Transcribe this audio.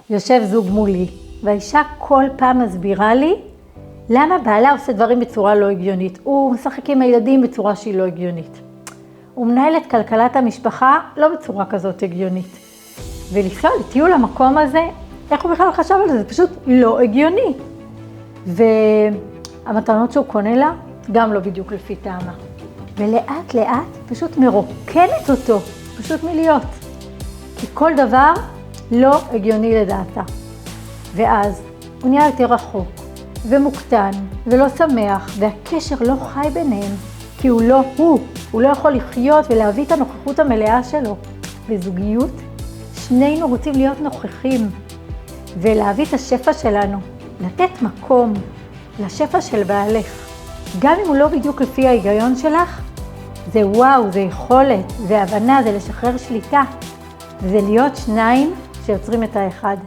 יושב זוג מולי, והאישה כל פעם מסבירה לי למה בעלה עושה דברים בצורה לא הגיונית. הוא משחק עם הילדים בצורה שהיא לא הגיונית. הוא מנהל את כלכלת המשפחה לא בצורה כזאת הגיונית. ולנסוע לטיול למקום הזה, איך הוא בכלל חשב על זה? זה פשוט לא הגיוני. והמתנות שהוא קונה לה, גם לא בדיוק לפי טעמה. ולאט לאט פשוט מרוקנת אותו, פשוט מלהיות. כי כל דבר לא הגיוני לדעתה. ואז הוא נהיה יותר רחוק, ומוקטן, ולא שמח, והקשר לא חי ביניהם, כי הוא לא הוא לא יכול לחיות ולהביא את הנוכחות המלאה שלו. בזוגיות, שנינו רוצים להיות נוכחים, ולהביא את השפע שלנו, לתת מקום לשפע של בעלך. גם אם הוא לא בדיוק לפי ההיגיון שלך, זה וואו, זה יכולת, זה הבנה, זה לשחרר שליטה, זה להיות שניים שיוצרים את האחד.